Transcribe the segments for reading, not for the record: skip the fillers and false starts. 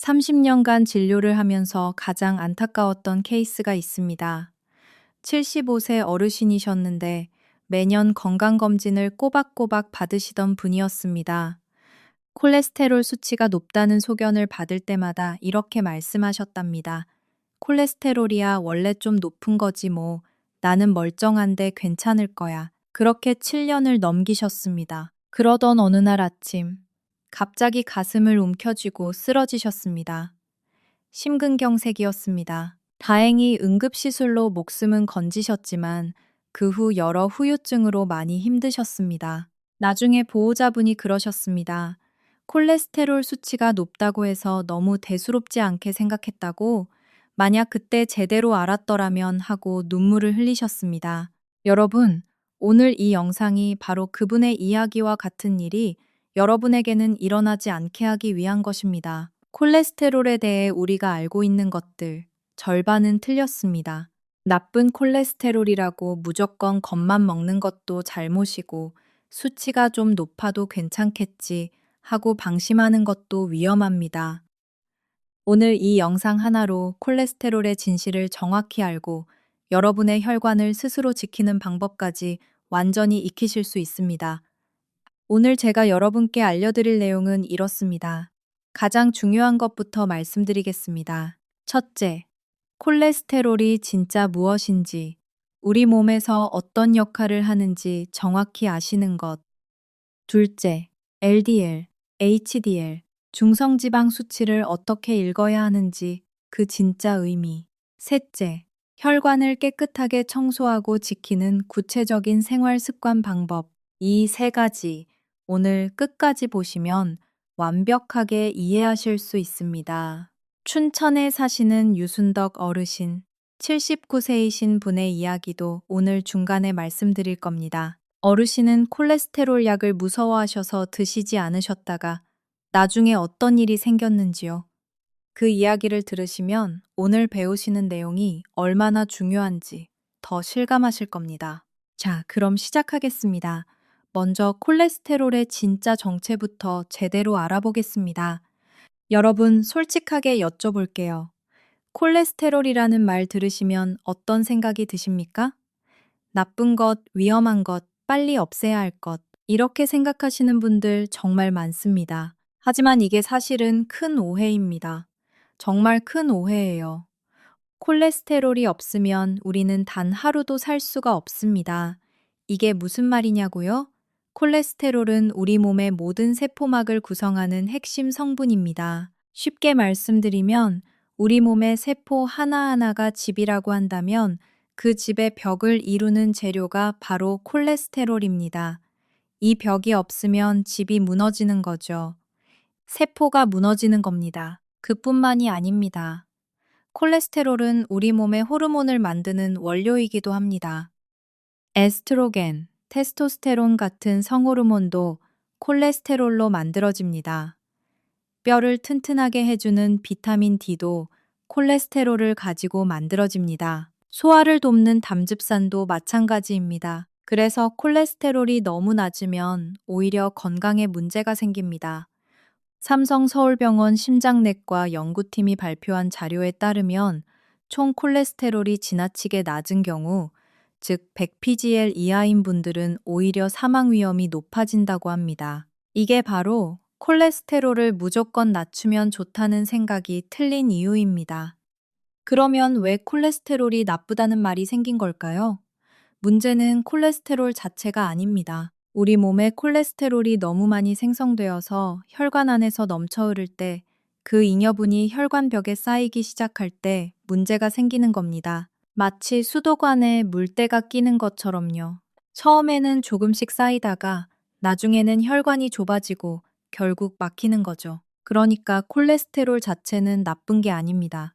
30년간 진료를 하면서 가장 안타까웠던 케이스가 있습니다. 75세 어르신이셨는데 매년 건강검진을 꼬박꼬박 받으시던 분이었습니다. 콜레스테롤 수치가 높다는 소견을 받을 때마다 이렇게 말씀하셨답니다. 콜레스테롤이야 원래 좀 높은 거지 뭐. 나는 멀쩡한데 괜찮을 거야. 그렇게 7년을 넘기셨습니다. 그러던 어느 날 아침, 갑자기 가슴을 움켜쥐고 쓰러지셨습니다. 심근경색이었습니다. 다행히 응급시술로 목숨은 건지셨지만 그 후 여러 후유증으로 많이 힘드셨습니다. 나중에 보호자분이 그러셨습니다. 콜레스테롤 수치가 높다고 해서 너무 대수롭지 않게 생각했다고, 만약 그때 제대로 알았더라면 하고 눈물을 흘리셨습니다. 여러분, 오늘 이 영상이 바로 그분의 이야기와 같은 일이 여러분에게는 일어나지 않게 하기 위한 것입니다. 콜레스테롤에 대해 우리가 알고 있는 것들, 절반은 틀렸습니다. 나쁜 콜레스테롤이라고 무조건 겁만 먹는 것도 잘못이고, 수치가 좀 높아도 괜찮겠지 하고 방심하는 것도 위험합니다. 오늘 이 영상 하나로 콜레스테롤의 진실을 정확히 알고 여러분의 혈관을 스스로 지키는 방법까지 완전히 익히실 수 있습니다. 오늘 제가 여러분께 알려드릴 내용은 이렇습니다. 가장 중요한 것부터 말씀드리겠습니다. 첫째, 콜레스테롤이 진짜 무엇인지, 우리 몸에서 어떤 역할을 하는지 정확히 아시는 것. 둘째, LDL, HDL, 중성지방 수치를 어떻게 읽어야 하는지 그 진짜 의미. 셋째, 혈관을 깨끗하게 청소하고 지키는 구체적인 생활 습관 방법. 이 세 가지 오늘 끝까지 보시면 완벽하게 이해하실 수 있습니다. 춘천에 사시는 유순덕 어르신, 79세이신 분의 이야기도 오늘 중간에 말씀드릴 겁니다. 어르신은 콜레스테롤 약을 무서워하셔서 드시지 않으셨다가 나중에 어떤 일이 생겼는지요. 그 이야기를 들으시면 오늘 배우시는 내용이 얼마나 중요한지 더 실감하실 겁니다. 자, 그럼 시작하겠습니다. 먼저 콜레스테롤의 진짜 정체부터 제대로 알아보겠습니다. 여러분, 솔직하게 여쭤볼게요. 콜레스테롤이라는 말 들으시면 어떤 생각이 드십니까? 나쁜 것, 위험한 것, 빨리 없애야 할 것, 이렇게 생각하시는 분들 정말 많습니다. 하지만 이게 사실은 큰 오해입니다. 정말 큰 오해예요. 콜레스테롤이 없으면 우리는 단 하루도 살 수가 없습니다. 이게 무슨 말이냐고요? 콜레스테롤은 우리 몸의 모든 세포막을 구성하는 핵심 성분입니다. 쉽게 말씀드리면 우리 몸의 세포 하나하나가 집이라고 한다면 그 집의 벽을 이루는 재료가 바로 콜레스테롤입니다. 이 벽이 없으면 집이 무너지는 거죠. 세포가 무너지는 겁니다. 그뿐만이 아닙니다. 콜레스테롤은 우리 몸의 호르몬을 만드는 원료이기도 합니다. 에스트로겐, 테스토스테론 같은 성호르몬도 콜레스테롤로 만들어집니다. 뼈를 튼튼하게 해주는 비타민 D도 콜레스테롤을 가지고 만들어집니다. 소화를 돕는 담즙산도 마찬가지입니다. 그래서 콜레스테롤이 너무 낮으면 오히려 건강에 문제가 생깁니다. 삼성서울병원 심장내과 연구팀이 발표한 자료에 따르면 총 콜레스테롤이 지나치게 낮은 경우, 즉 100pgl 이하인 분들은 오히려 사망 위험이 높아진다고 합니다. 이게 바로 콜레스테롤을 무조건 낮추면 좋다는 생각이 틀린 이유입니다. 그러면 왜 콜레스테롤이 나쁘다는 말이 생긴 걸까요? 문제는 콜레스테롤 자체가 아닙니다. 우리 몸에 콜레스테롤이 너무 많이 생성되어서 혈관 안에서 넘쳐 흐를 때 그 잉여분이 혈관벽에 쌓이기 시작할 때 문제가 생기는 겁니다. 마치 수도관에 물때가 끼는 것처럼요. 처음에는 조금씩 쌓이다가 나중에는 혈관이 좁아지고 결국 막히는 거죠. 그러니까 콜레스테롤 자체는 나쁜 게 아닙니다.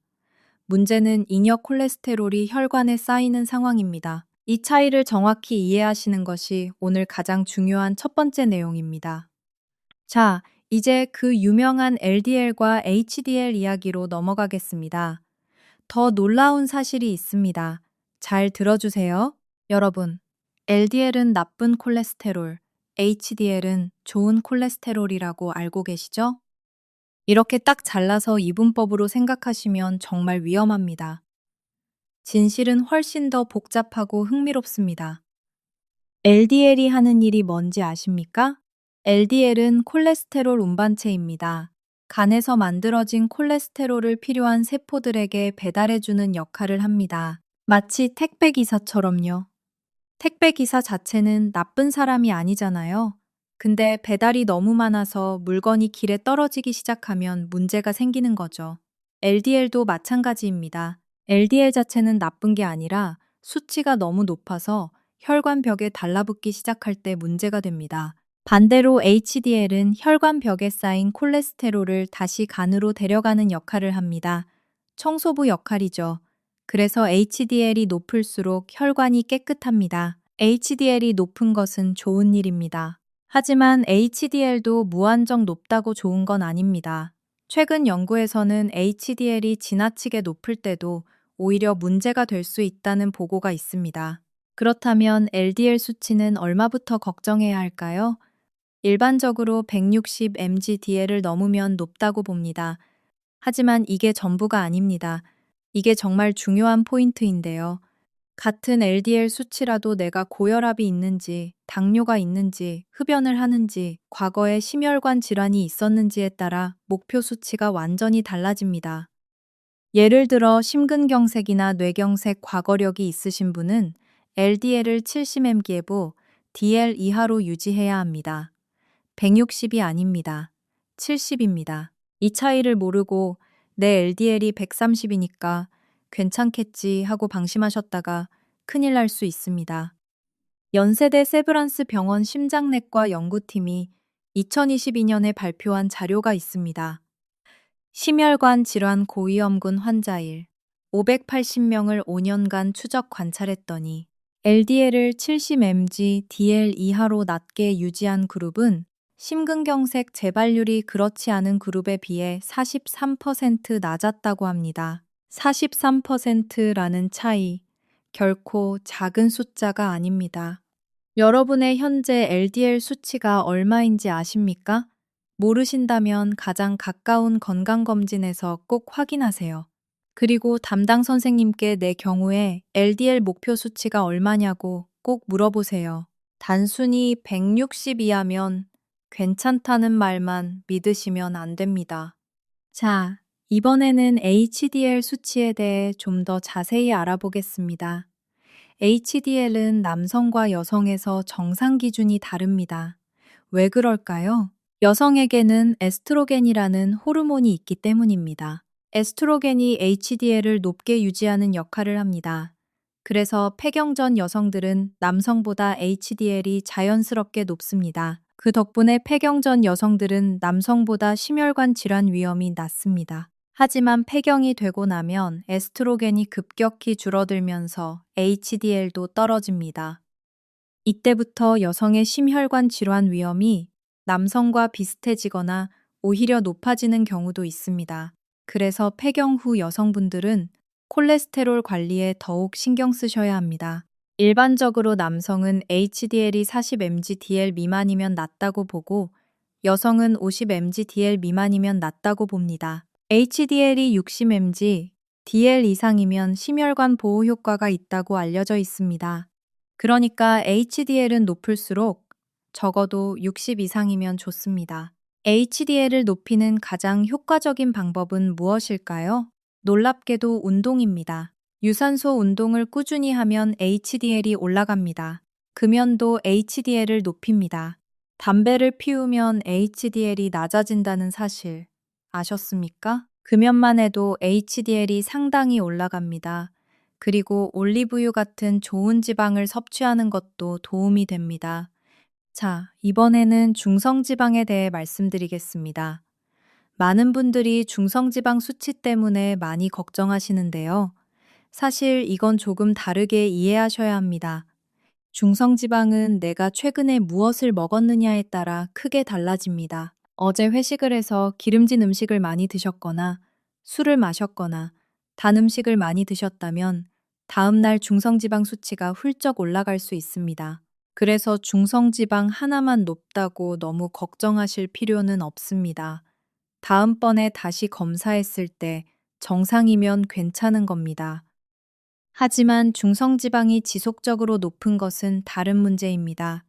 문제는 잉여 콜레스테롤이 혈관에 쌓이는 상황입니다. 이 차이를 정확히 이해하시는 것이 오늘 가장 중요한 첫 번째 내용입니다. 자, 이제 그 유명한 LDL과 HDL 이야기로 넘어가겠습니다. 더 놀라운 사실이 있습니다. 잘 들어주세요. 여러분, LDL은 나쁜 콜레스테롤, HDL은 좋은 콜레스테롤이라고 알고 계시죠? 이렇게 딱 잘라서 이분법으로 생각하시면 정말 위험합니다. 진실은 훨씬 더 복잡하고 흥미롭습니다. LDL이 하는 일이 뭔지 아십니까? LDL은 콜레스테롤 운반체입니다. 간에서 만들어진 콜레스테롤을 필요한 세포들에게 배달해주는 역할을 합니다. 마치 택배기사처럼요. 택배기사 자체는 나쁜 사람이 아니잖아요. 근데 배달이 너무 많아서 물건이 길에 떨어지기 시작하면 문제가 생기는 거죠. LDL도 마찬가지입니다. LDL 자체는 나쁜 게 아니라 수치가 너무 높아서 혈관벽에 달라붙기 시작할 때 문제가 됩니다. 반대로 HDL은 혈관벽에 쌓인 콜레스테롤을 다시 간으로 데려가는 역할을 합니다. 청소부 역할이죠. 그래서 HDL이 높을수록 혈관이 깨끗합니다. HDL이 높은 것은 좋은 일입니다. 하지만 HDL도 무한정 높다고 좋은 건 아닙니다. 최근 연구에서는 HDL이 지나치게 높을 때도 오히려 문제가 될 수 있다는 보고가 있습니다. 그렇다면 LDL 수치는 얼마부터 걱정해야 할까요? 일반적으로 160mg/dl을 넘으면 높다고 봅니다. 하지만 이게 전부가 아닙니다. 이게 정말 중요한 포인트인데요. 같은 LDL 수치라도 내가 고혈압이 있는지, 당뇨가 있는지, 흡연을 하는지, 과거에 심혈관 질환이 있었는지에 따라 목표 수치가 완전히 달라집니다. 예를 들어 심근경색이나 뇌경색 과거력이 있으신 분은 LDL을 70mg 에보 DL 이하로 유지해야 합니다. 160이 아닙니다. 70입니다. 이 차이를 모르고 내 LDL이 130이니까 괜찮겠지 하고 방심하셨다가 큰일 날 수 있습니다. 연세대 세브란스 병원 심장내과 연구팀이 2022년에 발표한 자료가 있습니다. 심혈관 질환 고위험군 환자일 580명을 5년간 추적 관찰했더니 LDL을 70mg DL 이하로 낮게 유지한 그룹은 심근경색 재발률이 그렇지 않은 그룹에 비해 43% 낮았다고 합니다. 43%라는 차이, 결코 작은 숫자가 아닙니다. 여러분의 현재 LDL 수치가 얼마인지 아십니까? 모르신다면 가장 가까운 건강검진에서 꼭 확인하세요. 그리고 담당 선생님께 내 경우에 LDL 목표 수치가 얼마냐고 꼭 물어보세요. 단순히 160이하면 괜찮다는 말만 믿으시면 안 됩니다. 자, 이번에는 HDL 수치에 대해 좀 더 자세히 알아보겠습니다. HDL은 남성과 여성에서 정상 기준이 다릅니다. 왜 그럴까요? 여성에게는 에스트로겐이라는 호르몬이 있기 때문입니다. 에스트로겐이 HDL을 높게 유지하는 역할을 합니다. 그래서 폐경 전 여성들은 남성보다 HDL이 자연스럽게 높습니다. 그 덕분에 폐경 전 여성들은 남성보다 심혈관 질환 위험이 낮습니다. 하지만 폐경이 되고 나면 에스트로겐이 급격히 줄어들면서 HDL도 떨어집니다. 이때부터 여성의 심혈관 질환 위험이 남성과 비슷해지거나 오히려 높아지는 경우도 있습니다. 그래서 폐경 후 여성분들은 콜레스테롤 관리에 더욱 신경 쓰셔야 합니다. 일반적으로 남성은 HDL이 40mg/dl 미만이면 낫다고 보고 여성은 50mg/dl 미만이면 낫다고 봅니다. HDL이 60mg/dl 이상이면 심혈관 보호 효과가 있다고 알려져 있습니다. 그러니까 HDL은 높을수록 적어도 60 이상이면 좋습니다. HDL을 높이는 가장 효과적인 방법은 무엇일까요? 놀랍게도 운동입니다. 유산소 운동을 꾸준히 하면 HDL이 올라갑니다. 금연도 HDL을 높입니다. 담배를 피우면 HDL이 낮아진다는 사실 아셨습니까? 금연만 해도 HDL이 상당히 올라갑니다. 그리고 올리브유 같은 좋은 지방을 섭취하는 것도 도움이 됩니다. 자, 이번에는 중성지방에 대해 말씀드리겠습니다. 많은 분들이 중성지방 수치 때문에 많이 걱정하시는데요. 사실 이건 조금 다르게 이해하셔야 합니다. 중성지방은 내가 최근에 무엇을 먹었느냐에 따라 크게 달라집니다. 어제 회식을 해서 기름진 음식을 많이 드셨거나 술을 마셨거나 단 음식을 많이 드셨다면 다음날 중성지방 수치가 훌쩍 올라갈 수 있습니다. 그래서 중성지방 하나만 높다고 너무 걱정하실 필요는 없습니다. 다음번에 다시 검사했을 때 정상이면 괜찮은 겁니다. 하지만 중성지방이 지속적으로 높은 것은 다른 문제입니다.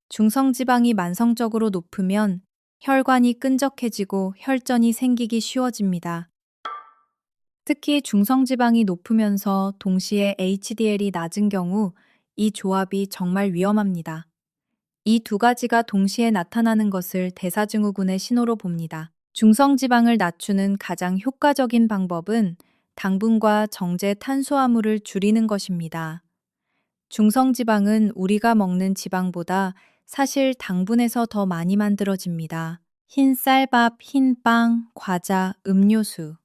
중성지방이 만성적으로 높으면 혈관이 끈적해지고 혈전이 생기기 쉬워집니다. 특히 중성지방이 높으면서 동시에 HDL이 낮은 경우 이 조합이 정말 위험합니다. 이 두 가지가 동시에 나타나는 것을 대사증후군의 신호로 봅니다. 중성지방을 낮추는 가장 효과적인 방법은 당분과 정제 탄수화물을 줄이는 것입니다. 중성지방은 우리가 먹는 지방보다 사실 당분에서 더 많이 만들어집니다. 흰 쌀밥, 흰 빵, 과자, 음료수.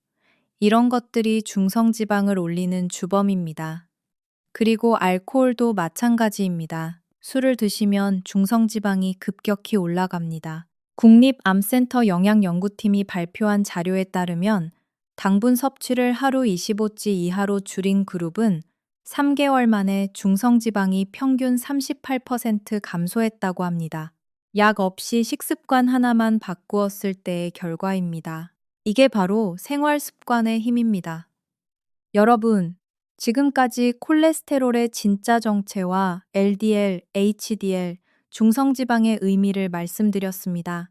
이런 것들이 중성지방을 올리는 주범입니다. 그리고 알코올도 마찬가지입니다. 술을 드시면 중성지방이 급격히 올라갑니다. 국립암센터 영양연구팀이 발표한 자료에 따르면 당분 섭취를 하루 25찌 이하로 줄인 그룹은 3개월 만에 중성지방이 평균 38% 감소했다고 합니다. 약 없이 식습관 하나만 바꾸었을 때의 결과입니다. 이게 바로 생활 습관의 힘입니다. 여러분, 지금까지 콜레스테롤의 진짜 정체와 LDL, HDL, 중성지방의 의미를 말씀드렸습니다.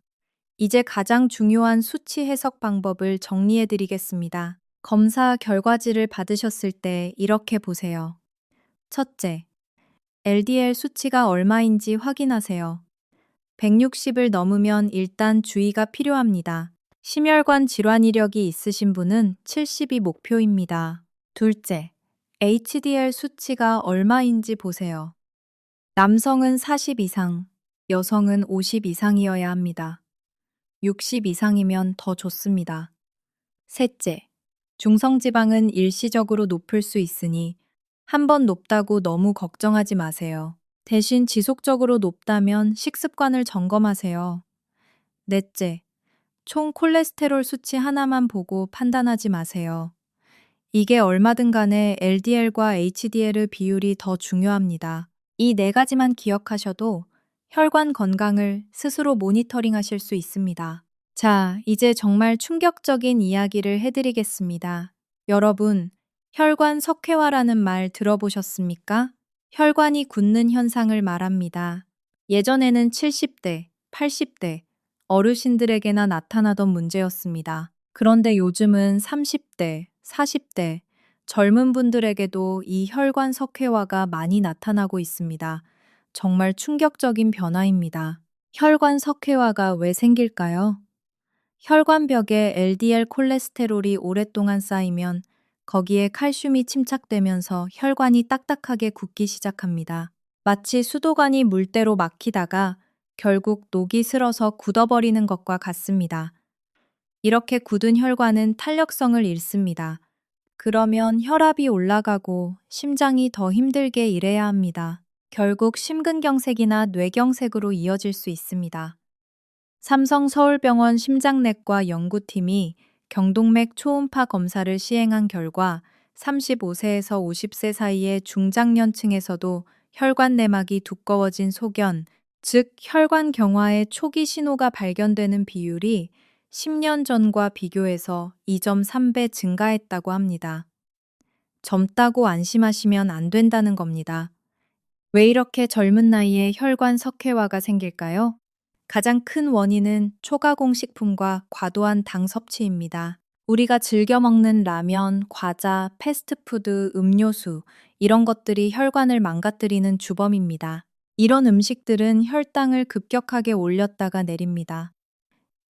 이제 가장 중요한 수치 해석 방법을 정리해 드리겠습니다. 검사 결과지를 받으셨을 때 이렇게 보세요. 첫째, LDL 수치가 얼마인지 확인하세요. 160을 넘으면 일단 주의가 필요합니다. 심혈관 질환 이력이 있으신 분은 70이 목표입니다. 둘째, HDL 수치가 얼마인지 보세요. 남성은 40 이상, 여성은 50 이상이어야 합니다. 60 이상이면 더 좋습니다. 셋째, 중성지방은 일시적으로 높을 수 있으니 한번 높다고 너무 걱정하지 마세요. 대신 지속적으로 높다면 식습관을 점검하세요. 넷째, 총 콜레스테롤 수치 하나만 보고 판단하지 마세요. 이게 얼마든 간에 LDL과 HDL의 비율이 더 중요합니다. 이 네 가지만 기억하셔도 혈관 건강을 스스로 모니터링 하실 수 있습니다. 자, 이제 정말 충격적인 이야기를 해드리겠습니다. 여러분, 혈관 석회화라는 말 들어보셨습니까? 혈관이 굳는 현상을 말합니다. 예전에는 70대, 80대, 어르신들에게나 나타나던 문제였습니다. 그런데 요즘은 30대, 40대, 젊은 분들에게도 이 혈관 석회화가 많이 나타나고 있습니다. 정말 충격적인 변화입니다. 혈관 석회화가 왜 생길까요? 혈관벽에 LDL 콜레스테롤이 오랫동안 쌓이면 거기에 칼슘이 침착되면서 혈관이 딱딱하게 굳기 시작합니다. 마치 수도관이 물때로 막히다가 결국 녹이 슬어서 굳어버리는 것과 같습니다. 이렇게 굳은 혈관은 탄력성을 잃습니다. 그러면 혈압이 올라가고 심장이 더 힘들게 일해야 합니다. 결국 심근경색이나 뇌경색으로 이어질 수 있습니다. 삼성서울병원 심장내과 연구팀이 경동맥 초음파 검사를 시행한 결과 35세에서 50세 사이의 중장년층에서도 혈관 내막이 두꺼워진 소견, 즉 혈관 경화의 초기 신호가 발견되는 비율이 10년 전과 비교해서 2.3배 증가했다고 합니다. 젊다고 안심하시면 안 된다는 겁니다. 왜 이렇게 젊은 나이에 혈관 석회화가 생길까요? 가장 큰 원인은 초가공 식품과 과도한 당 섭취입니다. 우리가 즐겨 먹는 라면, 과자, 패스트푸드, 음료수, 이런 것들이 혈관을 망가뜨리는 주범입니다. 이런 음식들은 혈당을 급격하게 올렸다가 내립니다.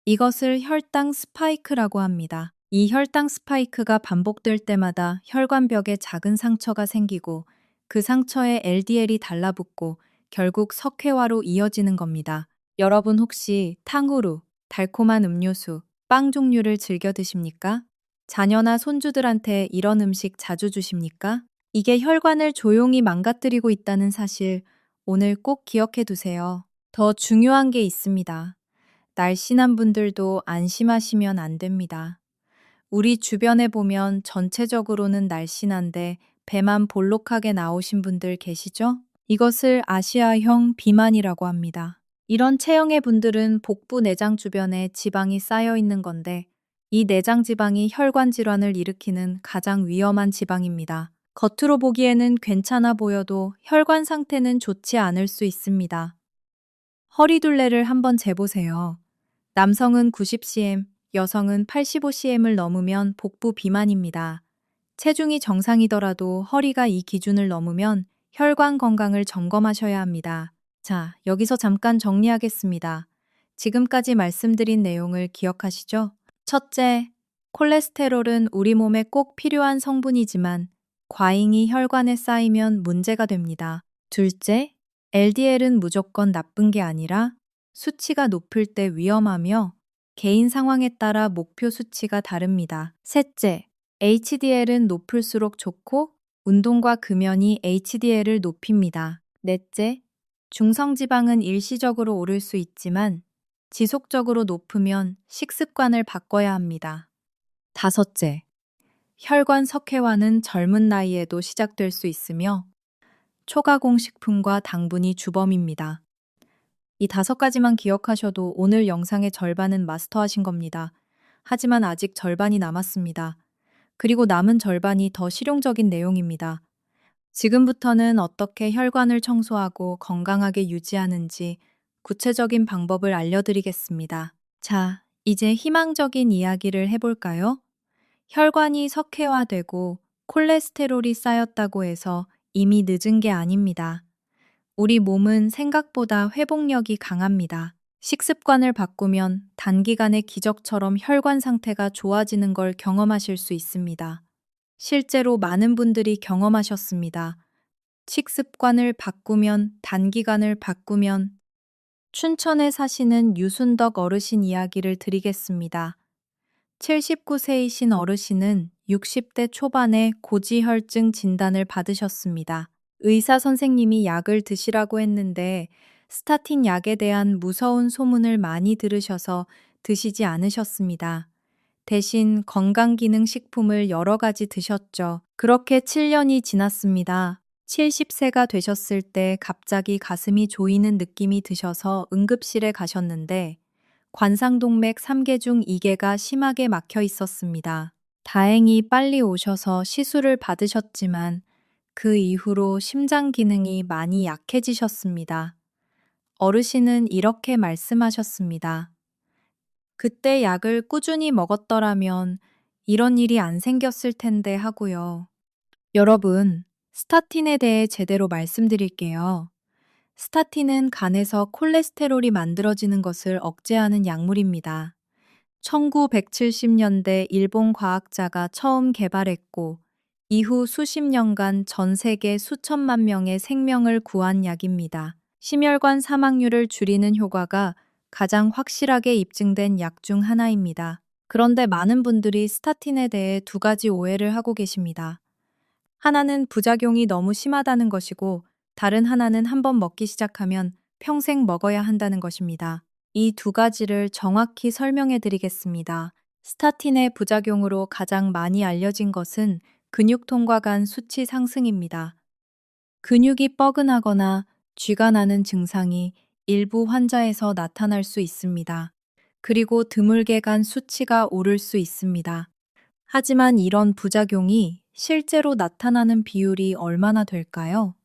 이것을 혈당 스파이크라고 합니다. 이 혈당 스파이크가 반복될 때마다 혈관벽에 작은 상처가 생기고 그 상처에 LDL이 달라붙고 결국 석회화로 이어지는 겁니다. 여러분 혹시 탕후루, 달콤한 음료수, 빵 종류를 즐겨 드십니까? 자녀나 손주들한테 이런 음식 자주 주십니까? 이게 혈관을 조용히 망가뜨리고 있다는 사실 오늘 꼭 기억해 두세요. 더 중요한 게 있습니다. 날씬한 분들도 안심하시면 안 됩니다. 우리 주변에 보면 전체적으로는 날씬한데 배만 볼록하게 나오신 분들 계시죠? 이것을 아시아형 비만이라고 합니다. 이런 체형의 분들은 복부 내장 주변에 지방이 쌓여 있는 건데, 이 내장 지방이 혈관 질환을 일으키는 가장 위험한 지방입니다. 겉으로 보기에는 괜찮아 보여도 혈관 상태는 좋지 않을 수 있습니다. 허리둘레를 한번 재보세요. 남성은 90cm, 여성은 85cm을 넘으면 복부 비만입니다. 체중이 정상이더라도 허리가 이 기준을 넘으면 혈관 건강을 점검하셔야 합니다. 자, 여기서 잠깐 정리하겠습니다. 지금까지 말씀드린 내용을 기억하시죠? 첫째, 콜레스테롤은 우리 몸에 꼭 필요한 성분이지만 과잉이 혈관에 쌓이면 문제가 됩니다. 둘째, LDL은 무조건 나쁜 게 아니라 수치가 높을 때 위험하며 개인 상황에 따라 목표 수치가 다릅니다. 셋째, HDL은 높을수록 좋고 운동과 금연이 HDL을 높입니다. 넷째, 중성지방은 일시적으로 오를 수 있지만 지속적으로 높으면 식습관을 바꿔야 합니다. 다섯째, 혈관 석회화는 젊은 나이에도 시작될 수 있으며 초가공 식품과 당분이 주범입니다. 이 5가지만 기억하셔도 오늘 영상의 절반은 마스터하신 겁니다. 하지만 아직 절반이 남았습니다. 그리고 남은 절반이 더 실용적인 내용입니다. 지금부터는 어떻게 혈관을 청소하고 건강하게 유지하는지 구체적인 방법을 알려드리겠습니다. 자, 이제 희망적인 이야기를 해볼까요? 혈관이 석회화되고 콜레스테롤이 쌓였다고 해서 이미 늦은 게 아닙니다. 우리 몸은 생각보다 회복력이 강합니다. 식습관을 바꾸면 단기간에 기적처럼 혈관 상태가 좋아지는 걸 경험하실 수 있습니다. 실제로 많은 분들이 경험하셨습니다. 식습관을 바꾸면, 단기간을 바꾸면. 춘천에 사시는 유순덕 어르신 이야기를 드리겠습니다. 79세이신 어르신은 60대 초반에 고지혈증 진단을 받으셨습니다. 의사 선생님이 약을 드시라고 했는데 스타틴 약에 대한 무서운 소문을 많이 들으셔서 드시지 않으셨습니다. 대신 건강기능식품을 여러 가지 드셨죠. 그렇게 7년이 지났습니다. 70세가 되셨을 때 갑자기 가슴이 조이는 느낌이 드셔서 응급실에 가셨는데 관상동맥 3개 중 2개가 심하게 막혀 있었습니다. 다행히 빨리 오셔서 시술을 받으셨지만 그 이후로 심장 기능이 많이 약해지셨습니다. 어르신은 이렇게 말씀하셨습니다. 그때 약을 꾸준히 먹었더라면 이런 일이 안 생겼을 텐데 하고요. 여러분, 스타틴에 대해 제대로 말씀드릴게요. 스타틴은 간에서 콜레스테롤이 만들어지는 것을 억제하는 약물입니다. 1970년대 일본 과학자가 처음 개발했고, 이후 수십 년간 전 세계 수천만 명의 생명을 구한 약입니다. 심혈관 사망률을 줄이는 효과가 가장 확실하게 입증된 약 중 하나입니다. 그런데 많은 분들이 스타틴에 대해 2가지 오해를 하고 계십니다. 하나는 부작용이 너무 심하다는 것이고, 다른 하나는 한번 먹기 시작하면 평생 먹어야 한다는 것입니다. 이 2가지를 정확히 설명해 드리겠습니다. 스타틴의 부작용으로 가장 많이 알려진 것은 근육통과 간 수치 상승입니다. 근육이 뻐근하거나 쥐가 나는 증상이 일부 환자에서 나타날 수 있습니다. 그리고 드물게 간 수치가 오를 수 있습니다. 하지만 이런 부작용이 실제로 나타나는 비율이 얼마나 될까요?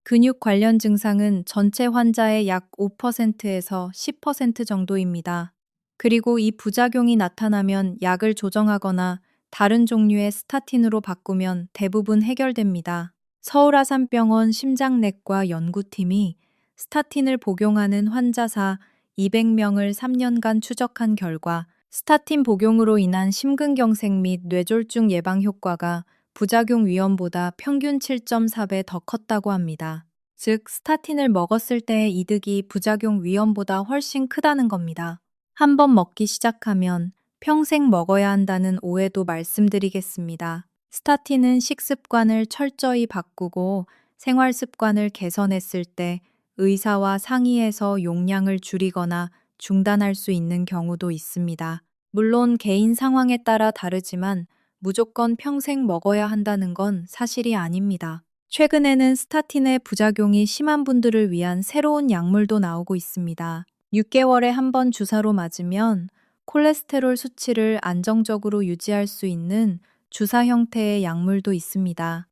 근육 관련 증상은 전체 환자의 약 5%에서 10% 정도입니다. 그리고 이 부작용이 나타나면 약을 조정하거나 다른 종류의 스타틴으로 바꾸면 대부분 해결됩니다. 서울아산병원 심장내과 연구팀이 스타틴을 복용하는 환자사 200명을 3년간 추적한 결과 스타틴 복용으로 인한 심근경색 및 뇌졸중 예방 효과가 부작용 위험보다 평균 7.4배 더 컸다고 합니다. 즉, 스타틴을 먹었을 때의 이득이 부작용 위험보다 훨씬 크다는 겁니다. 한번 먹기 시작하면 평생 먹어야 한다는 오해도 말씀드리겠습니다. 스타틴은 식습관을 철저히 바꾸고 생활 습관을 개선했을 때 의사와 상의해서 용량을 줄이거나 중단할 수 있는 경우도 있습니다. 물론 개인 상황에 따라 다르지만 무조건 평생 먹어야 한다는 건 사실이 아닙니다. 최근에는 스타틴의 부작용이 심한 분들을 위한 새로운 약물도 나오고 있습니다. 6개월에 한 번 주사로 맞으면 콜레스테롤 수치를 안정적으로 유지할 수 있는 주사 형태의 약물도 있습니다.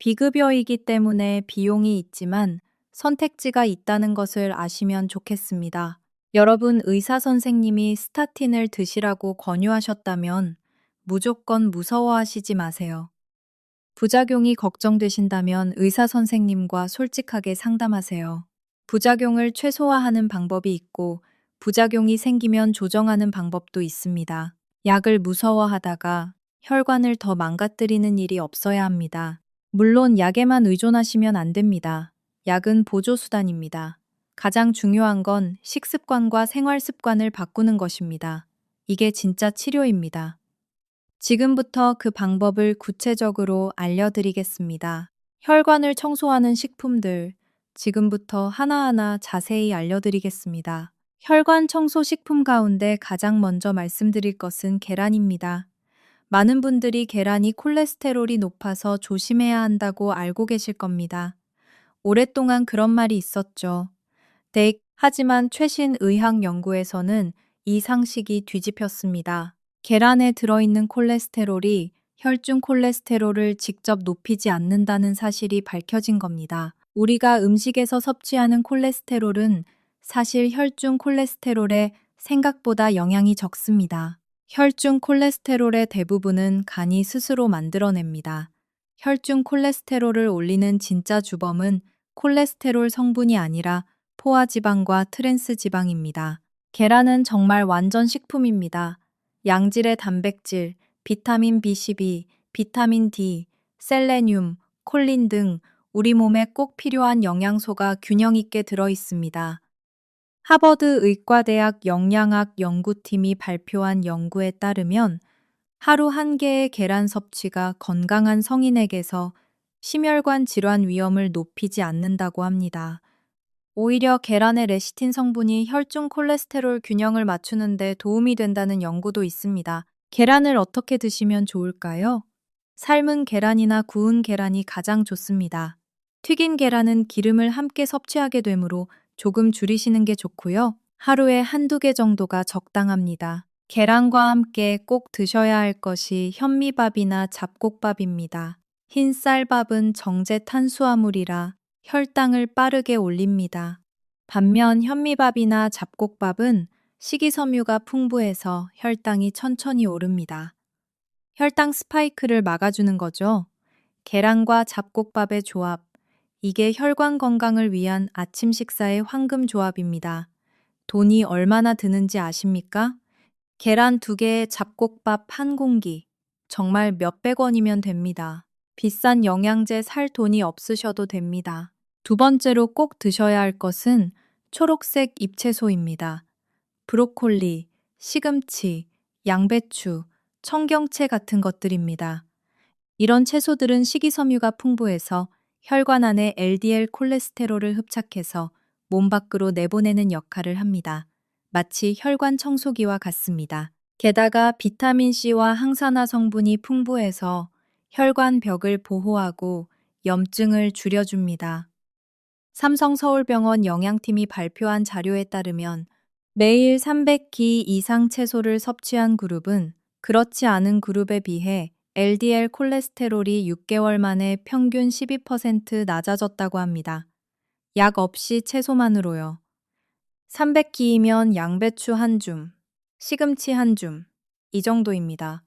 비급여이기 때문에 비용이 있지만 선택지가 있다는 것을 아시면 좋겠습니다. 여러분, 의사 선생님이 스타틴을 드시라고 권유하셨다면 무조건 무서워하시지 마세요. 부작용이 걱정되신다면 의사 선생님과 솔직하게 상담하세요. 부작용을 최소화하는 방법이 있고 부작용이 생기면 조정하는 방법도 있습니다. 약을 무서워하다가 혈관을 더 망가뜨리는 일이 없어야 합니다. 물론 약에만 의존하시면 안 됩니다. 약은 보조수단입니다. 가장 중요한 건 식습관과 생활 습관을 바꾸는 것입니다. 이게 진짜 치료입니다. 지금부터 그 방법을 구체적으로 알려드리겠습니다. 혈관을 청소하는 식품들, 지금부터 하나하나 자세히 알려드리겠습니다. 혈관 청소 식품 가운데 가장 먼저 말씀드릴 것은 계란입니다. 많은 분들이 계란이 콜레스테롤이 높아서 조심해야 한다고 알고 계실 겁니다. 오랫동안 그런 말이 있었죠. 하지만 최신 의학 연구에서는 이 상식이 뒤집혔습니다. 계란에 들어있는 콜레스테롤이 혈중 콜레스테롤을 직접 높이지 않는다는 사실이 밝혀진 겁니다. 우리가 음식에서 섭취하는 콜레스테롤은 사실 혈중 콜레스테롤에 생각보다 영향이 적습니다. 혈중 콜레스테롤의 대부분은 간이 스스로 만들어냅니다. 혈중 콜레스테롤을 올리는 진짜 주범은 콜레스테롤 성분이 아니라 포화지방과 트랜스지방입니다. 계란은 정말 완전 식품입니다. 양질의 단백질, 비타민 B12, 비타민 D, 셀레늄, 콜린 등 우리 몸에 꼭 필요한 영양소가 균형 있게 들어 있습니다. 하버드 의과대학 영양학 연구팀이 발표한 연구에 따르면 하루 한 개의 계란 섭취가 건강한 성인에게서 심혈관 질환 위험을 높이지 않는다고 합니다. 오히려 계란의 레시틴 성분이 혈중 콜레스테롤 균형을 맞추는 데 도움이 된다는 연구도 있습니다. 계란을 어떻게 드시면 좋을까요? 삶은 계란이나 구운 계란이 가장 좋습니다. 튀긴 계란은 기름을 함께 섭취하게 되므로 조금 줄이시는 게 좋고요. 하루에 한두 개 정도가 적당합니다. 계란과 함께 꼭 드셔야 할 것이 현미밥이나 잡곡밥입니다. 흰 쌀밥은 정제 탄수화물이라 혈당을 빠르게 올립니다. 반면 현미밥이나 잡곡밥은 식이섬유가 풍부해서 혈당이 천천히 오릅니다. 혈당 스파이크를 막아주는 거죠. 계란과 잡곡밥의 조합. 이게 혈관 건강을 위한 아침 식사의 황금 조합입니다. 돈이 얼마나 드는지 아십니까? 계란 2개에 잡곡밥 1공기. 정말 몇백 원이면 됩니다. 비싼 영양제 살 돈이 없으셔도 됩니다. 두 번째로 꼭 드셔야 할 것은 초록색 잎채소입니다. 브로콜리, 시금치, 양배추, 청경채 같은 것들입니다. 이런 채소들은 식이섬유가 풍부해서 혈관 안에 LDL 콜레스테롤을 흡착해서 몸 밖으로 내보내는 역할을 합니다. 마치 혈관 청소기와 같습니다. 게다가 비타민C와 항산화 성분이 풍부해서 혈관 벽을 보호하고 염증을 줄여줍니다. 삼성서울병원 영양팀이 발표한 자료에 따르면 매일 300기 이상 채소를 섭취한 그룹은 그렇지 않은 그룹에 비해 LDL 콜레스테롤이 6개월 만에 평균 12% 낮아졌다고 합니다. 약 없이 채소만으로요. 300기이면 양배추 한 줌, 시금치 한 줌, 이 정도입니다.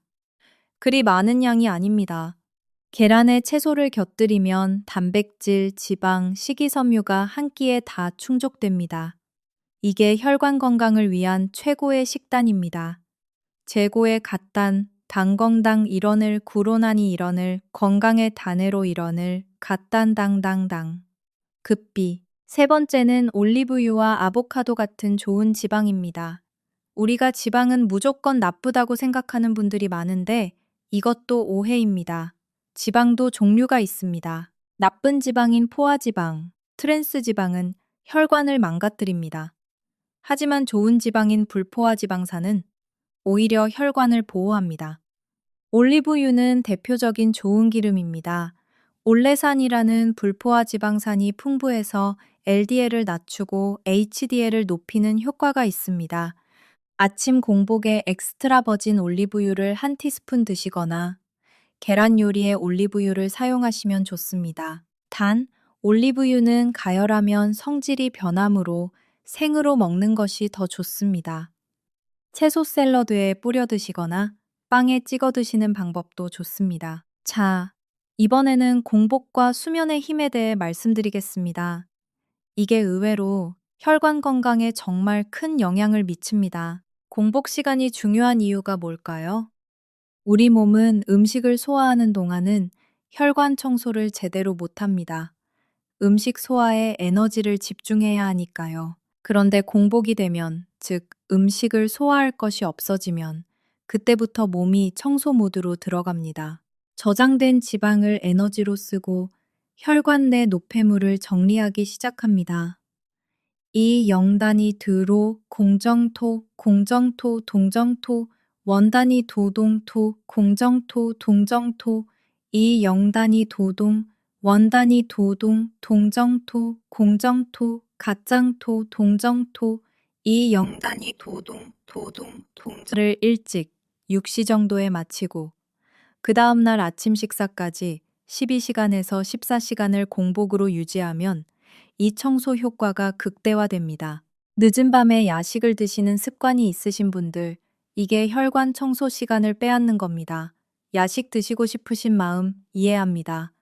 그리 많은 양이 아닙니다. 계란에 채소를 곁들이면 단백질, 지방, 식이섬유가 한 끼에 다 충족됩니다. 이게 혈관 건강을 위한 최고의 식단입니다. 재고의 갓단, 당건당 일원을 구로나니 일원을 건강의 단해로 일원을 갓단당당당. 급비. 세 번째는 올리브유와 아보카도 같은 좋은 지방입니다. 우리가 지방은 무조건 나쁘다고 생각하는 분들이 많은데 이것도 오해입니다. 지방도 종류가 있습니다. 나쁜 지방인 포화지방, 트랜스지방은 혈관을 망가뜨립니다. 하지만 좋은 지방인 불포화지방산은 오히려 혈관을 보호합니다. 올리브유는 대표적인 좋은 기름입니다. 올레산이라는 불포화 지방산이 풍부해서 LDL을 낮추고 HDL을 높이는 효과가 있습니다. 아침 공복에 엑스트라 버진 올리브유를 한 티스푼 드시거나 계란 요리에 올리브유를 사용하시면 좋습니다. 단, 올리브유는 가열하면 성질이 변하므로 생으로 먹는 것이 더 좋습니다. 채소 샐러드에 뿌려 드시거나 빵에 찍어 드시는 방법도 좋습니다. 자, 이번에는 공복과 수면의 힘에 대해 말씀드리겠습니다. 이게 의외로 혈관 건강에 정말 큰 영향을 미칩니다. 공복 시간이 중요한 이유가 뭘까요? 우리 몸은 음식을 소화하는 동안은 혈관 청소를 제대로 못합니다. 음식 소화에 에너지를 집중해야 하니까요. 그런데 공복이 되면, 즉 음식을 소화할 것이 없어지면 그때부터 몸이 청소 모드로 들어갑니다. 저장된 지방을 에너지로 쓰고 혈관 내 노폐물을 정리하기 시작합니다. 이 영단위 드로 공정토, 공정토, 동정토, 원단위 도동토, 공정토, 동정토, 이 영단위 도동, 원단위 도동, 동정토, 공정토, 가짱토, 동정토, 이 영단위 도동, 동정을 일찍 6시 정도에 마치고 그 다음날 아침 식사까지 12시간에서 14시간을 공복으로 유지하면 이 청소 효과가 극대화됩니다. 늦은 밤에 야식을 드시는 습관이 있으신 분들, 이게 혈관 청소 시간을 빼앗는 겁니다. 야식 드시고 싶으신 마음 이해합니다.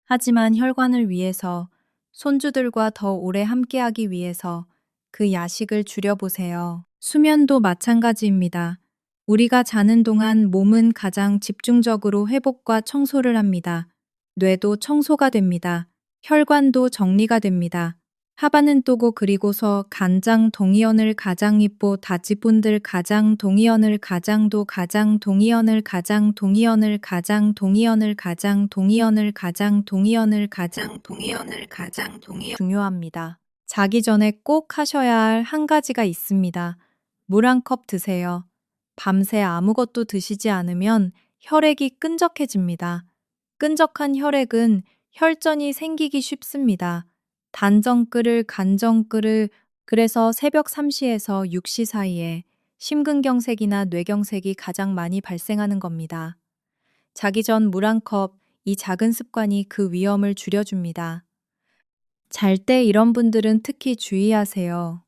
하지만 혈관을 위해서, 손주들과 더 오래 함께하기 위해서 그 야식을 줄여보세요. 수면도 마찬가지입니다. 우리가 자는 동안 몸은 가장 집중적으로 회복과 청소를 합니다. 뇌도 청소가 됩니다. 혈관도 정리가 됩니다. 하반은 또고 그리고서 간장 동이언을 가장 이뽀 다지분들 가장 동이언을 가장도 가장 동이언을 가장 동이언을 가장 동이언을 가장 동이언을 가장 동이언을 가장 동이언을 가장 동이언 중요합니다. 자기 전에 꼭 하셔야 할 한 가지가 있습니다. 물 한 컵 드세요. 밤새 아무것도 드시지 않으면 혈액이 끈적해집니다. 끈적한 혈액은 혈전이 생기기 쉽습니다. 단정 끓을 간정 끓을 그래서 새벽 3시에서 6시 사이에 심근경색이나 뇌경색이 가장 많이 발생하는 겁니다. 자기 전 물 한 컵, 이 작은 습관이 그 위험을 줄여줍니다. 잘 때 이런 분들은 특히 주의하세요.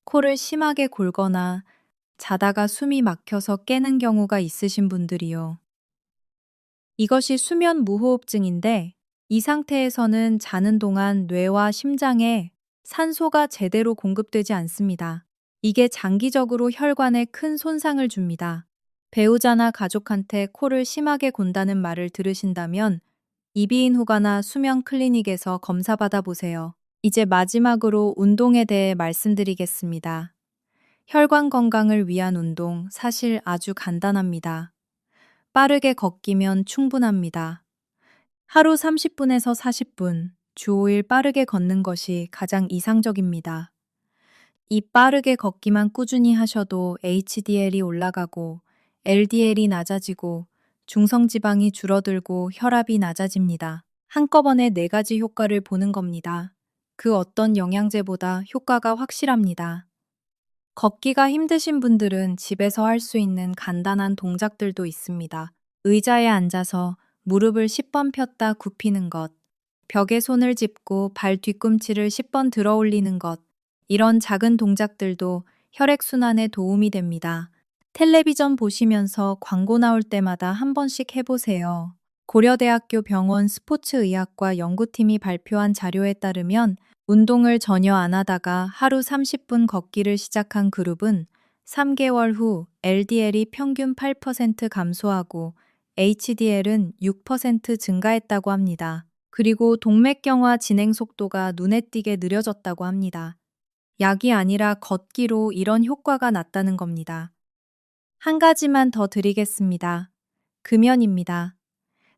코를 심하게 골거나 자다가 숨이 막혀서 깨는 경우가 있으신 분들이요. 이것이 수면 무호흡증인데 이 상태에서는 자는 동안 뇌와 심장에 산소가 제대로 공급되지 않습니다. 이게 장기적으로 혈관에 큰 손상을 줍니다. 배우자나 가족한테 코를 심하게 곤다는 말을 들으신다면 이비인 후가나 수면 클리닉에서 검사받아 보세요. 이제 마지막으로 운동에 대해 말씀드리겠습니다. 혈관 건강을 위한 운동 사실 아주 간단합니다. 빠르게 걷기면 충분합니다. 하루 30분에서 40분, 주 5일 빠르게 걷는 것이 가장 이상적입니다. 이 빠르게 걷기만 꾸준히 하셔도 HDL이 올라가고 LDL이 낮아지고 중성지방이 줄어들고 혈압이 낮아집니다. 한꺼번에 4가지 효과를 보는 겁니다. 그 어떤 영양제보다 효과가 확실합니다. 걷기가 힘드신 분들은 집에서 할 수 있는 간단한 동작들도 있습니다. 의자에 앉아서 무릎을 10번 폈다 굽히는 것, 벽에 손을 짚고 발 뒤꿈치를 10번 들어 올리는 것, 이런 작은 동작들도 혈액순환에 도움이 됩니다. 텔레비전 보시면서 광고 나올 때마다 한 번씩 해보세요. 고려대학교 병원 스포츠의학과 연구팀이 발표한 자료에 따르면 운동을 전혀 안 하다가 하루 30분 걷기를 시작한 그룹은 3개월 후 LDL이 평균 8% 감소하고 HDL은 6% 증가했다고 합니다. 그리고 동맥경화 진행 속도가 눈에 띄게 느려졌다고 합니다. 약이 아니라 걷기로 이런 효과가 났다는 겁니다. 한 가지만 더 드리겠습니다. 금연입니다.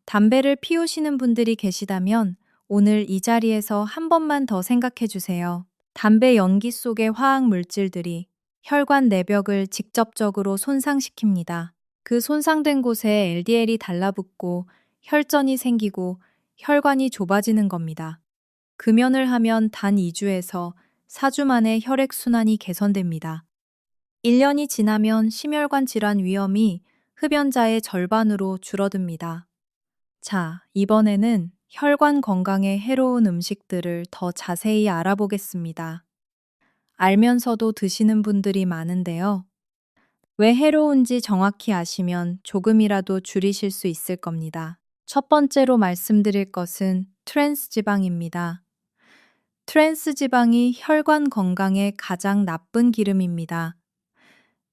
담배를 피우시는 분들이 계시다면 오늘 이 자리에서 한 번만 더 생각해 주세요. 담배 연기 속의 화학 물질들이 혈관 내벽을 직접적으로 손상시킵니다. 그 손상된 곳에 LDL이 달라붙고 혈전이 생기고 혈관이 좁아지는 겁니다. 금연을 하면 단 2주에서 4주 만에 혈액순환이 개선됩니다. 1년이 지나면 심혈관 질환 위험이 흡연자의 절반으로 줄어듭니다. 자, 이번에는 혈관 건강에 해로운 음식들을 더 자세히 알아보겠습니다. 알면서도 드시는 분들이 많은데요. 왜 해로운지 정확히 아시면 조금이라도 줄이실 수 있을 겁니다. 첫 번째로 말씀드릴 것은 트랜스 지방입니다. 트랜스 지방이 혈관 건강에 가장 나쁜 기름입니다.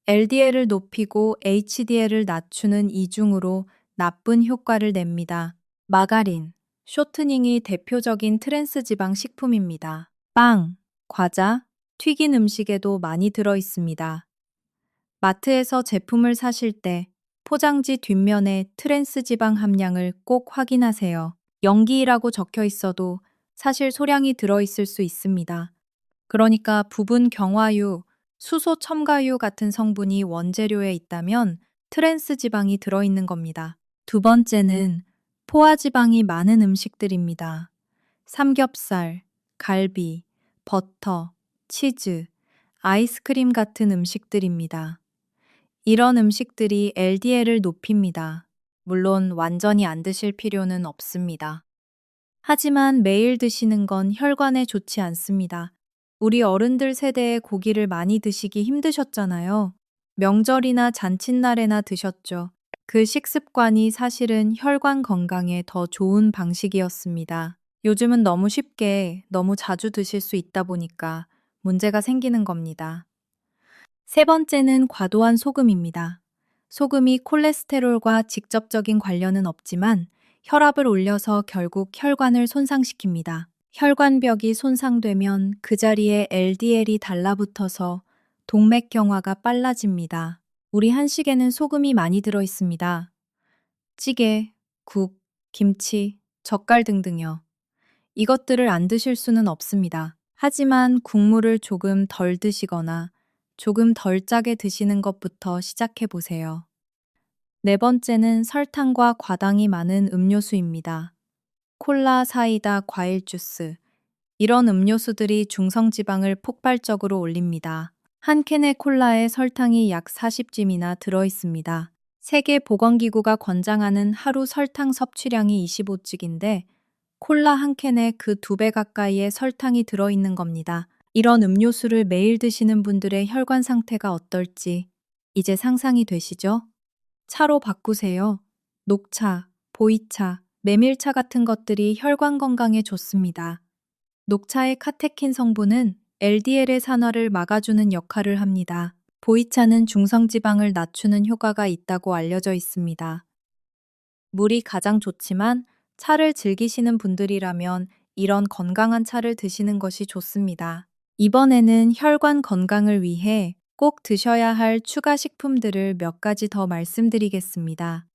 LDL을 높이고 HDL을 낮추는 이중으로 나쁜 효과를 냅니다. 마가린, 쇼트닝이 대표적인 트랜스 지방 식품입니다. 빵, 과자, 튀긴 음식에도 많이 들어 있습니다. 마트에서 제품을 사실 때 포장지 뒷면에 트랜스 지방 함량을 꼭 확인하세요. 영기라고 적혀 있어도 사실 소량이 들어 있을 수 있습니다. 그러니까 부분 경화유, 수소 첨가유 같은 성분이 원재료에 있다면 트랜스 지방이 들어 있는 겁니다. 두 번째는 포화지방이 많은 음식들입니다. 삼겹살, 갈비, 버터, 치즈, 아이스크림 같은 음식들입니다. 이런 음식들이 LDL을 높입니다. 물론 완전히 안 드실 필요는 없습니다. 하지만 매일 드시는 건 혈관에 좋지 않습니다. 우리 어른들 세대에 고기를 많이 드시기 힘드셨잖아요. 명절이나 잔칫날에나 드셨죠. 그 식습관이 사실은 혈관 건강에 더 좋은 방식이었습니다. 요즘은 너무 쉽게, 너무 자주 드실 수 있다 보니까 문제가 생기는 겁니다. 세 번째는 과도한 소금입니다. 소금이 콜레스테롤과 직접적인 관련은 없지만 혈압을 올려서 결국 혈관을 손상시킵니다. 혈관벽이 손상되면 그 자리에 LDL이 달라붙어서 동맥경화가 빨라집니다. 우리 한식에는 소금이 많이 들어 있습니다. 찌개, 국, 김치, 젓갈 등등요. 이것들을 안 드실 수는 없습니다. 하지만 국물을 조금 덜 드시거나 조금 덜 짜게 드시는 것부터 시작해 보세요. 네 번째는 설탕과 과당이 많은 음료수입니다. 콜라, 사이다, 과일 주스. 이런 음료수들이 중성지방을 폭발적으로 올립니다. 한 캔의 콜라에 설탕이 약 40g이나 들어 있습니다. 세계보건기구가 권장하는 하루 설탕 섭취량이 25g인데 콜라 한 캔에 그 2배 가까이의 설탕이 들어 있는 겁니다. 이런 음료수를 매일 드시는 분들의 혈관 상태가 어떨지 이제 상상이 되시죠? 차로 바꾸세요. 녹차, 보이차, 메밀차 같은 것들이 혈관 건강에 좋습니다. 녹차의 카테킨 성분은 LDL의 산화를 막아주는 역할을 합니다. 보이차는 중성지방을 낮추는 효과가 있다고 알려져 있습니다. 물이 가장 좋지만 차를 즐기시는 분들이라면 이런 건강한 차를 드시는 것이 좋습니다. 이번에는 혈관 건강을 위해 꼭 드셔야 할 추가 식품들을 몇 가지 더 말씀드리겠습니다.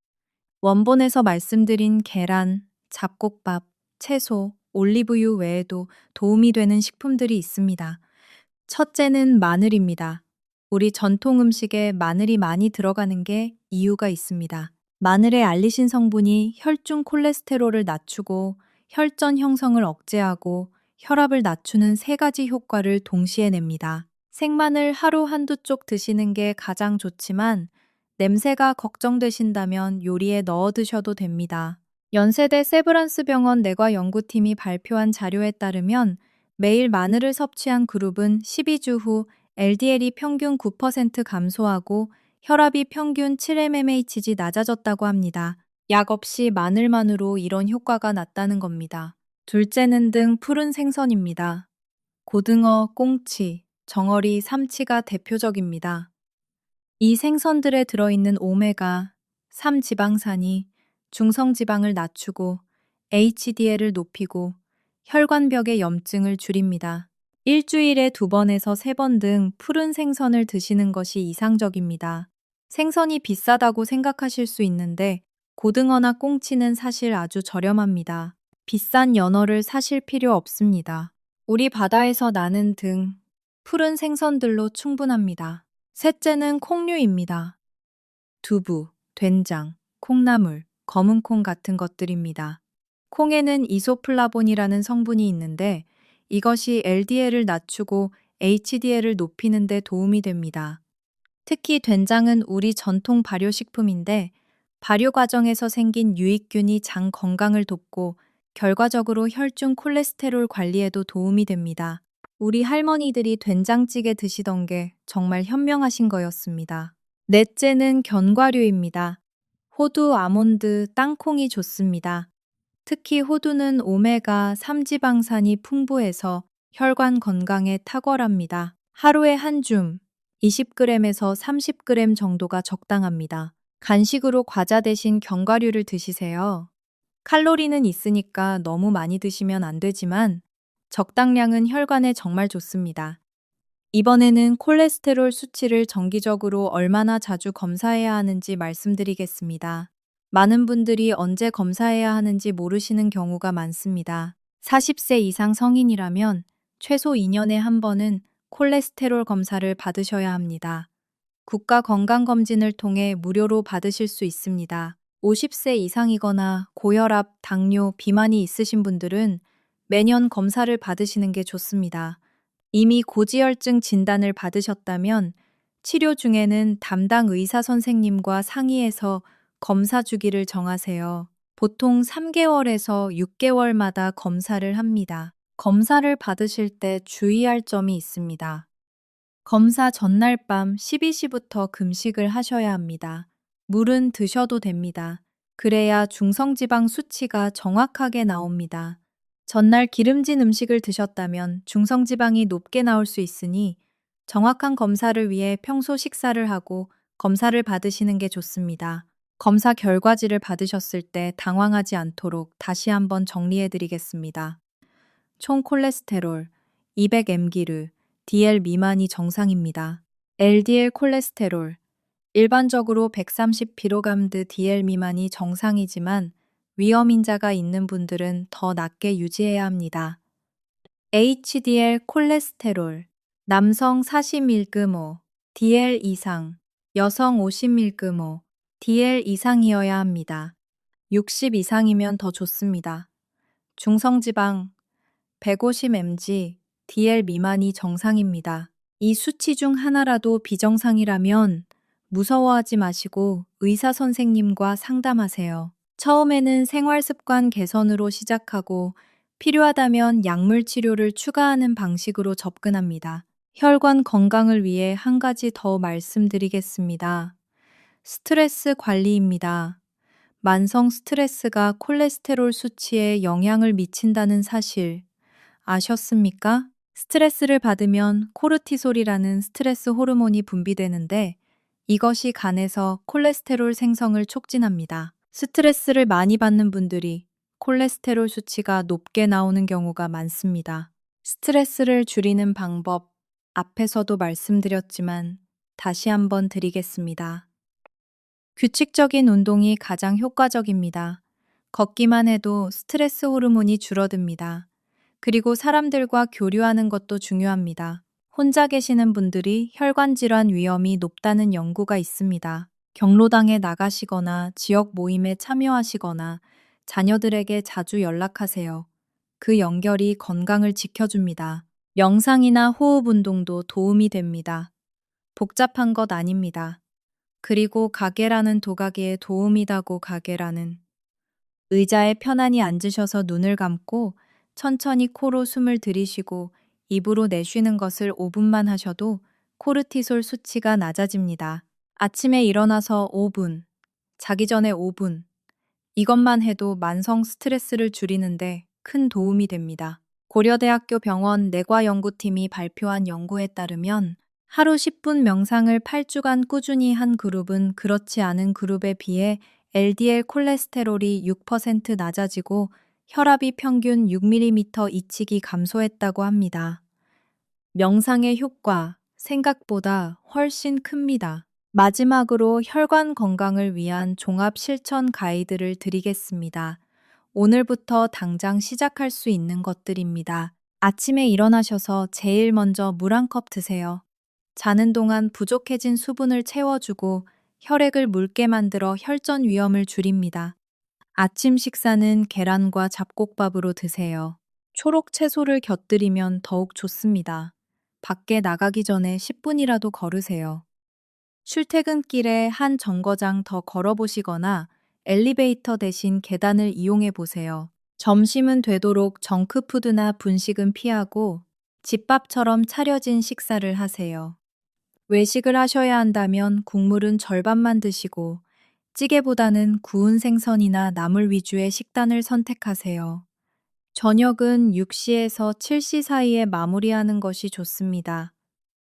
원본에서 말씀드린 계란, 잡곡밥, 채소, 올리브유 외에도 도움이 되는 식품들이 있습니다. 첫째는 마늘입니다. 우리 전통 음식에 마늘이 많이 들어가는 게 이유가 있습니다. 마늘의 알리신 성분이 혈중 콜레스테롤을 낮추고 혈전 형성을 억제하고 혈압을 낮추는 세 가지 효과를 동시에 냅니다. 생마늘 하루 한두 쪽 드시는 게 가장 좋지만 냄새가 걱정되신다면 요리에 넣어 드셔도 됩니다. 연세대 세브란스 병원 내과 연구팀이 발표한 자료에 따르면 매일 마늘을 섭취한 그룹은 12주 후 LDL이 평균 9% 감소하고 혈압이 평균 7mmHg 낮아졌다고 합니다. 약 없이 마늘만으로 이런 효과가 났다는 겁니다. 둘째는 등 푸른 생선입니다. 고등어, 꽁치, 정어리, 삼치가 대표적입니다. 이 생선들에 들어있는 오메가 3 지방산이 중성지방을 낮추고 HDL을 높이고 혈관벽의 염증을 줄입니다. 일주일에 2번에서 3번 등 푸른 생선을 드시는 것이 이상적입니다. 생선이 비싸다고 생각하실 수 있는데 고등어나 꽁치는 사실 아주 저렴합니다. 비싼 연어를 사실 필요 없습니다. 우리 바다에서 나는 등 푸른 생선들로 충분합니다. 셋째는 콩류입니다. 두부, 된장, 콩나물, 검은콩 같은 것들입니다. 콩에는 이소플라본이라는 성분이 있는데 이것이 LDL을 낮추고 HDL을 높이는 데 도움이 됩니다. 특히 된장은 우리 전통 발효식품인데 발효 과정에서 생긴 유익균이 장 건강을 돕고 결과적으로 혈중 콜레스테롤 관리에도 도움이 됩니다. 우리 할머니들이 된장찌개 드시던 게 정말 현명하신 거였습니다. 넷째는 견과류입니다. 호두, 아몬드, 땅콩이 좋습니다. 특히 호두는 오메가 3 지방산이 풍부해서 혈관 건강에 탁월합니다. 하루에 한 줌, 20g에서 30g 정도가 적당합니다. 간식으로 과자 대신 견과류를 드시세요. 칼로리는 있으니까 너무 많이 드시면 안 되지만 적당량은 혈관에 정말 좋습니다. 이번에는 콜레스테롤 수치를 정기적으로 얼마나 자주 검사해야 하는지 말씀드리겠습니다. 많은 분들이 언제 검사해야 하는지 모르시는 경우가 많습니다. 40세 이상 성인이라면 최소 2년에 한 번은 콜레스테롤 검사를 받으셔야 합니다. 국가건강검진을 통해 무료로 받으실 수 있습니다. 50세 이상이거나 고혈압, 당뇨, 비만이 있으신 분들은 매년 검사를 받으시는 게 좋습니다. 이미 고지혈증 진단을 받으셨다면 치료 중에는 담당 의사 선생님과 상의해서 검사 주기를 정하세요. 보통 3개월에서 6개월마다 검사를 합니다. 검사를 받으실 때 주의할 점이 있습니다. 검사 전날 밤 12시부터 금식을 하셔야 합니다. 물은 드셔도 됩니다. 그래야 중성지방 수치가 정확하게 나옵니다. 전날 기름진 음식을 드셨다면 중성지방이 높게 나올 수 있으니 정확한 검사를 위해 평소 식사를 하고 검사를 받으시는 게 좋습니다. 검사 결과지를 받으셨을 때 당황하지 않도록 다시 한번 정리해 드리겠습니다. 총 콜레스테롤 200mg르, DL 미만이 정상입니다. LDL 콜레스테롤 일반적으로 130pg DL 미만이 정상이지만 위험인자가 있는 분들은 더 낮게 유지해야 합니다. HDL 콜레스테롤 남성 40mg/mol DL 이상, 여성 50mg/mol DL 이상이어야 합니다. 60 이상이면 더 좋습니다. 중성지방 150mg DL 미만이 정상입니다. 이 수치 중 하나라도 비정상이라면 무서워하지 마시고 의사 선생님과 상담하세요. 처음에는 생활 습관 개선으로 시작하고 필요하다면 약물 치료를 추가하는 방식으로 접근합니다. 혈관 건강을 위해 한 가지 더 말씀드리겠습니다. 스트레스 관리입니다. 만성 스트레스가 콜레스테롤 수치에 영향을 미친다는 사실 아셨습니까? 스트레스를 받으면 코르티솔이라는 스트레스 호르몬이 분비되는데 이것이 간에서 콜레스테롤 생성을 촉진합니다. 스트레스를 많이 받는 분들이 콜레스테롤 수치가 높게 나오는 경우가 많습니다. 스트레스를 줄이는 방법 앞에서도 말씀드렸지만 다시 한번 드리겠습니다. 규칙적인 운동이 가장 효과적입니다. 걷기만 해도 스트레스 호르몬이 줄어듭니다. 그리고 사람들과 교류하는 것도 중요합니다. 혼자 계시는 분들이 혈관 질환 위험이 높다는 연구가 있습니다. 경로당에 나가시거나 지역 모임에 참여하시거나 자녀들에게 자주 연락하세요. 그 연결이 건강을 지켜줍니다. 명상이나 호흡 운동도 도움이 됩니다. 복잡한 것 아닙니다. 그리고 가게라는 도가기에 도움이다고 가게라는 의자에 편안히 앉으셔서 눈을 감고 천천히 코로 숨을 들이쉬고 입으로 내쉬는 것을 5분만 하셔도 코르티솔 수치가 낮아집니다. 아침에 일어나서 5분, 자기 전에 5분, 이것만 해도 만성 스트레스를 줄이는데 큰 도움이 됩니다. 고려대학교 병원 내과연구팀이 발표한 연구에 따르면 하루 10분 명상을 8주간 꾸준히 한 그룹은 그렇지 않은 그룹에 비해 LDL 콜레스테롤이 6% 낮아지고 혈압이 평균 6mm 이치기 감소했다고 합니다. 명상의 효과, 생각보다 훨씬 큽니다. 마지막으로 혈관 건강을 위한 종합 실천 가이드를 드리겠습니다. 오늘부터 당장 시작할 수 있는 것들입니다. 아침에 일어나셔서 제일 먼저 물 한 컵 드세요. 자는 동안 부족해진 수분을 채워주고 혈액을 묽게 만들어 혈전 위험을 줄입니다. 아침 식사는 계란과 잡곡밥으로 드세요. 초록 채소를 곁들이면 더욱 좋습니다. 밖에 나가기 전에 10분이라도 걸으세요. 출퇴근길에 한 정거장 더 걸어보시거나 엘리베이터 대신 계단을 이용해 보세요. 점심은 되도록 정크푸드나 분식은 피하고 집밥처럼 차려진 식사를 하세요. 외식을 하셔야 한다면 국물은 절반만 드시고 찌개보다는 구운 생선이나 나물 위주의 식단을 선택하세요. 저녁은 6시에서 7시 사이에 마무리하는 것이 좋습니다.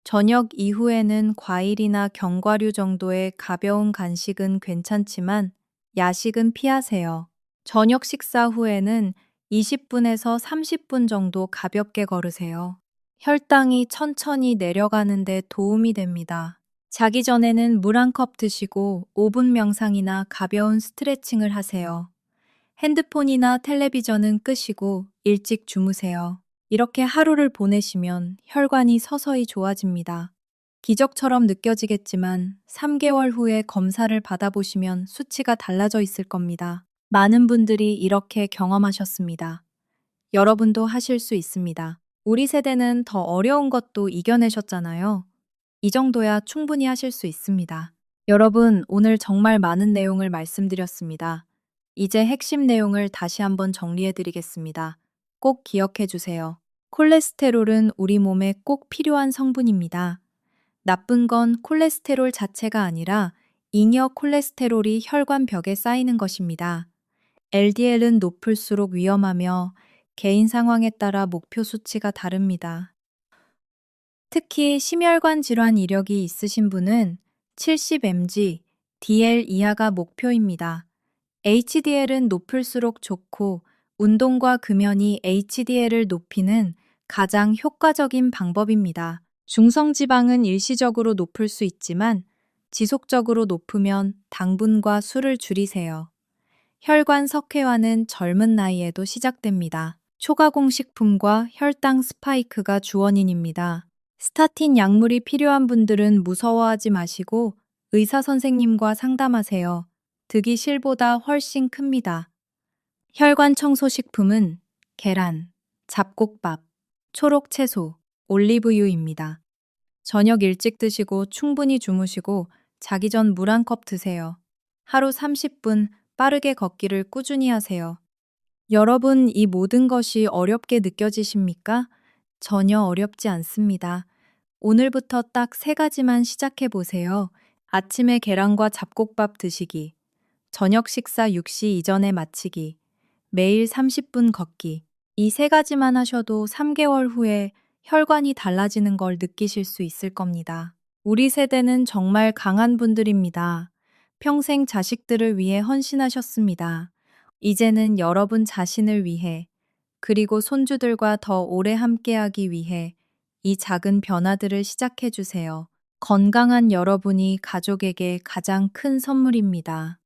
저녁 이후에는 과일이나 견과류 정도의 가벼운 간식은 괜찮지만 야식은 피하세요. 저녁 식사 후에는 20분에서 30분 정도 가볍게 걸으세요. 혈당이 천천히 내려가는 데 도움이 됩니다. 자기 전에는 물 한 컵 드시고 5분 명상이나 가벼운 스트레칭을 하세요. 핸드폰이나 텔레비전은 끄시고 일찍 주무세요. 이렇게 하루를 보내시면 혈관이 서서히 좋아집니다. 기적처럼 느껴지겠지만 3개월 후에 검사를 받아보시면 수치가 달라져 있을 겁니다. 많은 분들이 이렇게 경험하셨습니다. 여러분도 하실 수 있습니다. 우리 세대는 더 어려운 것도 이겨내셨잖아요. 이 정도야 충분히 하실 수 있습니다. 여러분, 오늘 정말 많은 내용을 말씀드렸습니다. 이제 핵심 내용을 다시 한번 정리해 드리겠습니다. 꼭 기억해 주세요. 콜레스테롤은 우리 몸에 꼭 필요한 성분입니다. 나쁜 건 콜레스테롤 자체가 아니라 잉여 콜레스테롤이 혈관 벽에 쌓이는 것입니다. LDL은 높을수록 위험하며 개인 상황에 따라 목표 수치가 다릅니다. 특히 심혈관 질환 이력이 있으신 분은 70mg, DL 이하가 목표입니다. HDL은 높을수록 좋고 운동과 금연이 HDL을 높이는 가장 효과적인 방법입니다. 중성지방은 일시적으로 높을 수 있지만 지속적으로 높으면 당분과 술을 줄이세요. 혈관 석회화는 젊은 나이에도 시작됩니다. 초가공식품과 혈당 스파이크가 주원인입니다. 스타틴 약물이 필요한 분들은 무서워하지 마시고 의사 선생님과 상담하세요. 득이 실보다 훨씬 큽니다. 혈관 청소 식품은 계란, 잡곡밥, 초록 채소, 올리브유입니다. 저녁 일찍 드시고 충분히 주무시고 자기 전 물 한 컵 드세요. 하루 30분 빠르게 걷기를 꾸준히 하세요. 여러분, 이 모든 것이 어렵게 느껴지십니까? 전혀 어렵지 않습니다. 오늘부터 딱 3가지만 시작해 보세요. 아침에 계란과 잡곡밥 드시기, 저녁 식사 6시 이전에 마치기, 매일 30분 걷기. 이 3가지만 하셔도 3개월 후에 혈관이 달라지는 걸 느끼실 수 있을 겁니다. 우리 세대는 정말 강한 분들입니다. 평생 자식들을 위해 헌신하셨습니다. 이제는 여러분 자신을 위해, 그리고 손주들과 더 오래 함께하기 위해 이 작은 변화들을 시작해 주세요. 건강한 여러분이 가족에게 가장 큰 선물입니다.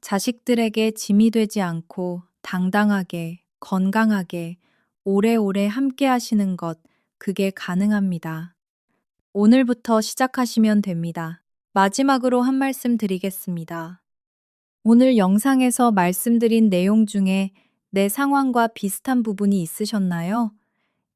자식들에게 짐이 되지 않고 당당하게, 건강하게, 오래오래 함께 하시는 것, 그게 가능합니다. 오늘부터 시작하시면 됩니다. 마지막으로 한 말씀 드리겠습니다. 오늘 영상에서 말씀드린 내용 중에 내 상황과 비슷한 부분이 있으셨나요?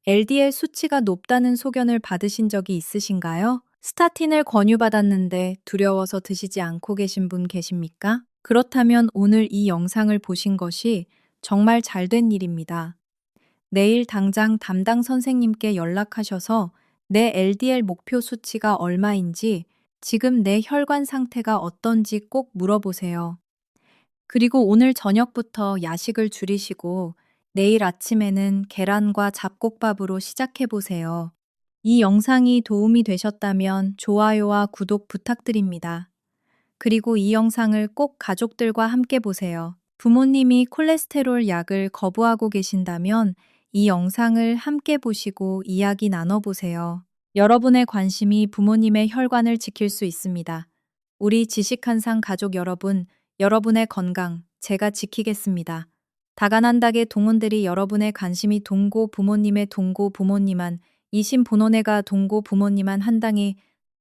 LDL 수치가 높다는 소견을 받으신 적이 있으신가요? 스타틴을 권유받았는데 두려워서 드시지 않고 계신 분 계십니까? 그렇다면 오늘 이 영상을 보신 것이 정말 잘된 일입니다. 내일 당장 담당 선생님께 연락하셔서 내 LDL 목표 수치가 얼마인지, 지금 내 혈관 상태가 어떤지 꼭 물어보세요. 그리고 오늘 저녁부터 야식을 줄이시고 내일 아침에는 계란과 잡곡밥으로 시작해 보세요. 이 영상이 도움이 되셨다면 좋아요와 구독 부탁드립니다. 그리고 이 영상을 꼭 가족들과 함께 보세요. 부모님이 콜레스테롤 약을 거부하고 계신다면 이 영상을 함께 보시고 이야기 나눠보세요. 여러분의 관심이 부모님의 혈관을 지킬 수 있습니다. 우리 지식한상 가족 여러분, 여러분의 건강 제가 지키겠습니다. 다가난 닭의 동원들이 여러분의 관심이 동고 부모님의 동고 부모님한 이신 본원회가 동고 부모님한 한당이